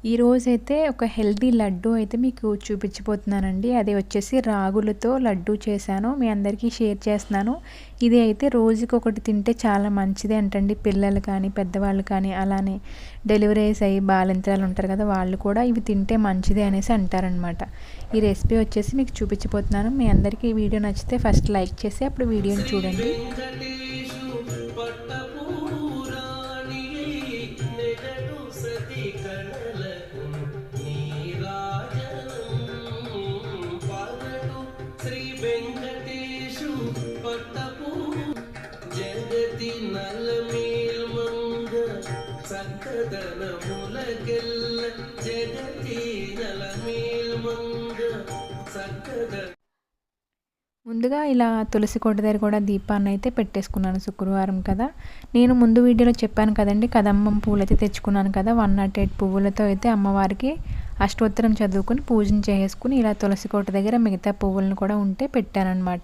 ఈరోజైతే ఒక హెల్తీ లడ్డు అయితే మీకు చూపించబోతున్నానండి. అది వచ్చేసి రాగులతో లడ్డు చేశాను. మీ అందరికీ షేర్ చేస్తున్నాను. ఇది అయితే రోజుకొకటి తింటే చాలా మంచిది అంటండి. పిల్లలు కానీ పెద్దవాళ్ళు కానీ అలానే డెలివరీస్ అయ్యి బాలింతరాలు ఉంటారు కదా, వాళ్ళు కూడా ఇవి తింటే మంచిది అనేసి అంటారనమాట. ఈ రెసిపీ వచ్చేసి మీకు చూపించబోతున్నాను. మీ అందరికీ ఈ వీడియో నచ్చితే ఫస్ట్ లైక్ చేసి అప్పుడు వీడియోని చూడండి. ముందుగా ఇలా తులసి కోట దగ్గర కూడా దీపాన్ని అయితే పెట్టేసుకున్నాను. శుక్రవారం కదా. నేను ముందు వీడియోలో చెప్పాను కదండి, కదంబం పూలు అయితే తెచ్చుకున్నాను కదా. 108 పువ్వులతో అయితే అమ్మవారికి అష్టోత్తరం చదువుకుని పూజను చేసుకుని ఇలా తులసి కోట దగ్గర మిగతా పువ్వులను కూడా ఉంటే పెట్టానన్నమాట.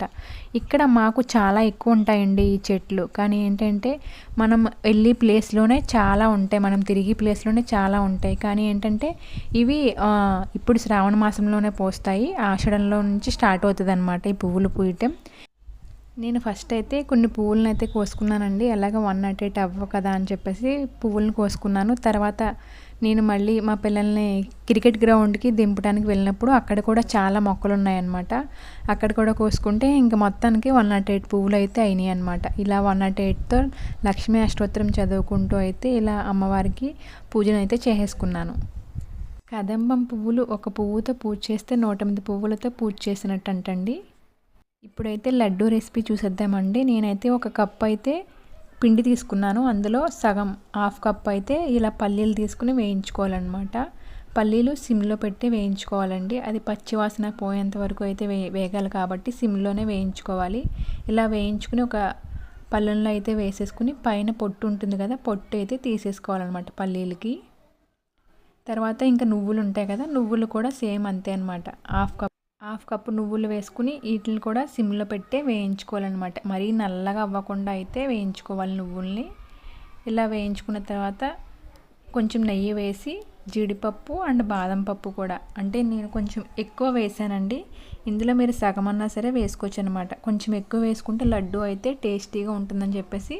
ఇక్కడ మాకు చాలా ఎక్కువ ఉంటాయండి ఈ చెట్లు. కానీ ఏంటంటే మనం వెళ్ళి ప్లేస్లోనే చాలా ఉంటాయి, మనం తిరిగి ప్లేస్లోనే చాలా ఉంటాయి. కానీ ఏంటంటే ఇవి ఇప్పుడు శ్రావణ మాసంలోనే పోస్తాయి. ఆషాఢంలో నుంచి స్టార్ట్ అవుతుంది అన్నమాట ఈ పువ్వులు పూయటం. నేను ఫస్ట్ అయితే కొన్ని పువ్వులను అయితే కోసుకున్నానండి. అలాగా 108 అవ్వ కదా అని చెప్పేసి పువ్వులను కోసుకున్నాను. తర్వాత నేను మళ్ళీ మా పిల్లల్ని క్రికెట్ గ్రౌండ్కి దింపడానికి వెళ్ళినప్పుడు అక్కడ కూడా చాలా మొక్కలు ఉన్నాయన్నమాట. అక్కడ కూడా కోసుకుంటే ఇంకా మొత్తానికి 108 పువ్వులు అయితే అయినాయి అనమాట. ఇలా 108తో లక్ష్మీ అష్టోత్తరం చదువుకుంటూ అయితే ఇలా అమ్మవారికి పూజను అయితే చేసేసుకున్నాను. కదంబం పువ్వులు ఒక పువ్వుతో పూజ చేస్తే 108 పువ్వులతో పూజ చేసినట్టు అంటండి. ఇప్పుడైతే లడ్డూ రెసిపీ చూసేద్దామండి. నేనైతే ఒక కప్ అయితే పిండి తీసుకున్నాను. అందులో సగం హాఫ్ కప్ అయితే ఇలా పల్లీలు తీసుకుని వేయించుకోవాలన్నమాట. పల్లీలు సిమ్లో పెట్టి వేయించుకోవాలండి. అది పచ్చివాసన పోయేంత వరకు అయితే వేగాలి కాబట్టి సిమ్లోనే వేయించుకోవాలి. ఇలా వేయించుకుని ఒక పళ్ళెంలో అయితే వేసేసుకుని పైన పొట్టు ఉంటుంది కదా, పొట్టు అయితే తీసేసుకోవాలన్నమాట పల్లీలకి. తర్వాత ఇంకా నువ్వులు ఉంటాయి కదా, నువ్వులు కూడా సేమ్ అంతే అనమాట. హాఫ్ కప్పు నువ్వులు వేసుకుని వీటిని కూడా సిమ్లో పెట్టే వేయించుకోవాలన్నమాట. మరీ నల్లగా అవ్వకుండా అయితే వేయించుకోవాలి నువ్వుల్ని. ఇలా వేయించుకున్న తర్వాత కొంచెం నెయ్యి వేసి జీడిపప్పు అండ్ బాదం పప్పు కూడా, అంటే నేను కొంచెం ఎక్కువ వేసానండి. ఇందులో మీరు సగం అన్నా సరే వేసుకోవచ్చు అనమాట. కొంచెం ఎక్కువ వేసుకుంటే లడ్డు అయితే టేస్టీగా ఉంటుందని చెప్పేసి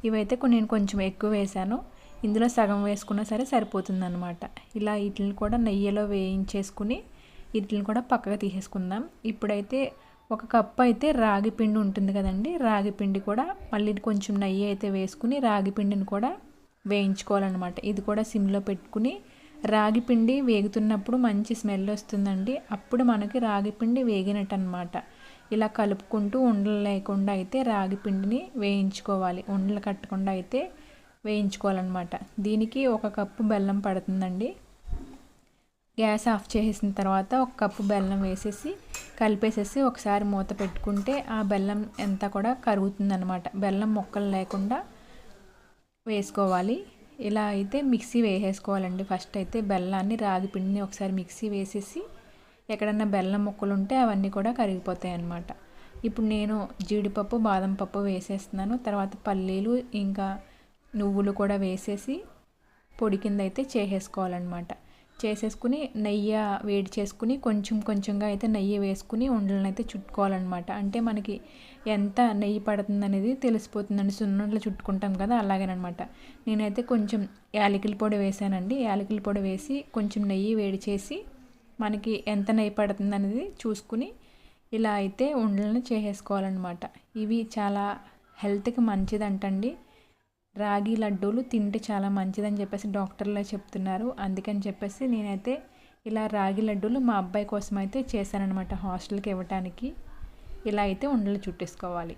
ఇవైతే నేను కొంచెం ఎక్కువ వేసాను. ఇందులో సగం వేసుకున్నా సరే సరిపోతుంది అనమాట. ఇలా వీటిని కూడా నెయ్యిలో వేయించేసుకుని వీటిని కూడా పక్కగా తీసేసుకుందాం. ఇప్పుడైతే ఒక కప్పు అయితే రాగి పిండి ఉంటుంది కదండి, రాగి పిండి కూడా మళ్ళీ కొంచెం నెయ్యి అయితే వేసుకుని రాగి పిండిని కూడా వేయించుకోవాలన్నమాట. ఇది కూడా సిమ్లో పెట్టుకుని రాగి పిండి వేగుతున్నప్పుడు మంచి స్మెల్ వస్తుందండి. అప్పుడు మనకి రాగి పిండి వేగినట్టు అనమాట. ఇలా కలుపుకుంటూ ఉండలు లేకుండా అయితే రాగి పిండిని వేయించుకోవాలి. ఉండలు కట్టకుండా అయితే వేయించుకోవాలన్నమాట. దీనికి ఒక కప్పు బెల్లం పడుతుందండి. గ్యాస్ ఆఫ్ చేసేసిన తర్వాత ఒక కప్పు బెల్లం వేసేసి కలిపేసేసి ఒకసారి మూత పెట్టుకుంటే ఆ బెల్లం అంతా కూడా కరుగుతుందన్నమాట. బెల్లం ముక్కలు లేకుండా వేసుకోవాలి. ఇలా అయితే మిక్సీ వేసేసుకోవాలండి. ఫస్ట్ అయితే బెల్లాన్ని రాగి పిండిని ఒకసారి మిక్సీ వేసేసి ఎక్కడన్నా బెల్లం ముక్కలు ఉంటే అవన్నీ కూడా కరిగిపోతాయి అన్నమాట. ఇప్పుడు నేను జీడిపప్పు బాదం పప్పు వేసేస్తున్నాను. తర్వాత పల్లీలు ఇంకా నువ్వులు కూడా వేసేసి పొడి కింద అయితే చేసేసుకోవాలన్నమాట. చేసేసుకుని నెయ్యి వేడి చేసుకుని కొంచెం కొంచెంగా అయితే నెయ్యి వేసుకుని ఉండలను అయితే చుట్టుకోవాలన్నమాట. అంటే మనకి ఎంత నెయ్యి పడుతుంది అనేది తెలిసిపోతుందండి. సున్నుండలు చుట్టుకుంటాం కదా, అలాగేనమాట. నేనైతే కొంచెం యాలకుల పొడి వేసానండి. యాలకుల పొడి వేసి కొంచెం నెయ్యి వేడి చేసి మనకి ఎంత నెయ్యి పడుతుంది అనేది చూసుకుని ఇలా అయితే ఉండలను చేసేసుకోవాలన్నమాట. ఇవి చాలా హెల్త్కి మంచిదంటండి. రాగి లడ్డూలు తింటే చాలా మంచిదని చెప్పేసి డాక్టర్లే చెప్తున్నారు. అందుకని చెప్పేసి నేనైతే ఇలా రాగి లడ్డూలు మా అబ్బాయి కోసం అయితే చేశానన్నమాట, హాస్టల్కి ఇవ్వటానికి. ఇలా అయితే ఉండలు చుట్టేసుకోవాలి.